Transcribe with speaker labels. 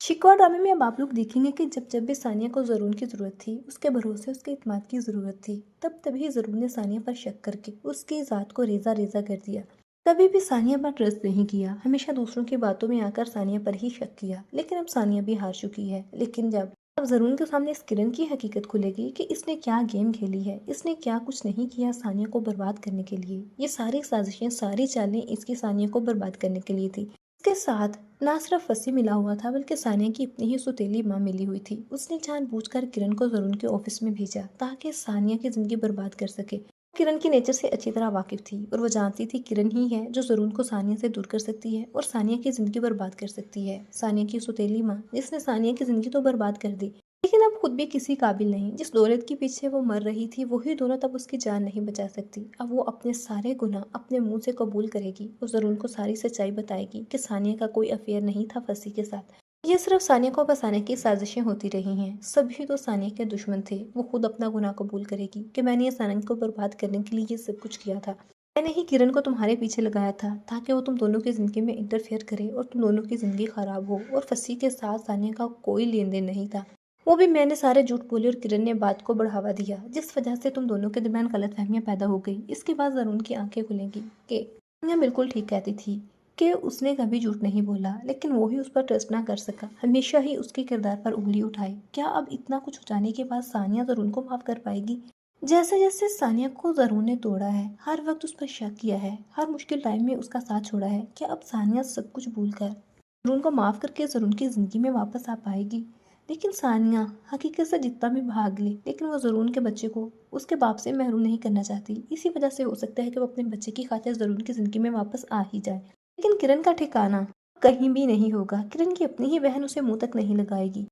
Speaker 1: शिकवा ड्रामे में अब आप लोग देखेंगे कि जब जब भी सानिया को ज़रून की ज़रूरत थी, उसके भरोसे, उसके इत्मीनान की ज़रूरत थी, तब तभी ज़रून ने सानिया पर शक करके उसकी ज़ात को रेज़ा रेज़ा कर दिया। कभी भी सानिया पर ट्रस्ट नहीं किया, हमेशा दूसरों की बातों में आकर सानिया पर ही शक किया। लेकिन अब सानिया भी हार चुकी है। लेकिन जब अब ज़रून के सामने इस किरण की हकीकत खुलेगी कि इसने क्या गेम खेली है, इसने क्या कुछ नहीं किया सानिया को बर्बाद करने के लिए। ये सारी साजिशें, सारी चालें इसकी सानिया को बर्बाद करने के लिए थी। इसके साथ ना सिर्फ वसी मिला हुआ था, बल्कि सानिया की अपनी ही सौतेली माँ मिली हुई थी। उसने जानबूझकर किरण को ज़रून के ऑफिस में भेजा ताकि सानिया की ज़िंदगी बर्बाद कर सके। किरण की नेचर से अच्छी तरह वाकिफ थी और वो जानती थी किरण ही है जो ज़रून को सानिया से दूर कर सकती है और सानिया की ज़िंदगी बर्बाद कर सकती है। सानिया की सौतेली माँ, जिसने सानिया की ज़िंदगी तो बर्बाद कर दी, लेकिन अब खुद भी किसी काबिल नहीं। जिस दौलत के पीछे वो मर रही थी, वही दौलत अब उसकी जान नहीं बचा सकती। अब वो अपने सारे गुनाह अपने मुंह से कबूल करेगी और ज़रून को सारी सच्चाई बताएगी कि सानिया का कोई अफेयर नहीं था फसी के साथ। ये सिर्फ सानिया को फंसाने की साजिशें होती रही हैं। सभी तो सानिया के दुश्मन थे। वो खुद अपना गुनाह कबूल करेगी कि मैंने ये सानिया को बर्बाद करने के लिए ये सब कुछ किया था। मैंने ही किरण को तुम्हारे पीछे लगाया था ताकि वो तुम दोनों की ज़िंदगी में इंटरफेयर करे और तुम दोनों की ज़िंदगी ख़राब हो। और फसी के साथ सानिया का कोई लेन देन नहीं था। वो भी मैंने सारे झूठ बोले और किरण ने बात को बढ़ावा दिया, जिस वजह से तुम दोनों के दरमियान गलतफहमियां पैदा हो गई। इसके बाद ज़रून की आंखें खुलेंगी कि सानिया बिल्कुल ठीक कहती थी कि उसने कभी झूठ नहीं बोला, लेकिन वो ही उस पर ट्रस्ट ना कर सका, हमेशा ही उसके किरदार पर उंगली उठाई। क्या अब इतना कुछ हो जाने के बाद सानिया ज़रून को माफ़ कर पाएगी? जैसे जैसे सानिया को ज़रून ने तोड़ा है, हर वक्त उस पर शक किया है, हर मुश्किल टाइम में उसका साथ छोड़ा है, क्या अब सानिया सब कुछ भूलकर ज़रून को माफ़ करके ज़रून की ज़िंदगी में वापस आ पाएगी? लेकिन सानिया हकीकत से जितना भी भाग ले, लेकिन वो ज़रून के बच्चे को उसके बाप से महरूम नहीं करना चाहती। इसी वजह से हो सकता है कि वो अपने बच्चे की खातिर ज़रून की ज़िंदगी में वापस आ ही जाए। लेकिन किरण का ठिकाना कहीं भी नहीं होगा। किरण की अपनी ही बहन उसे मुंह तक नहीं लगाएगी।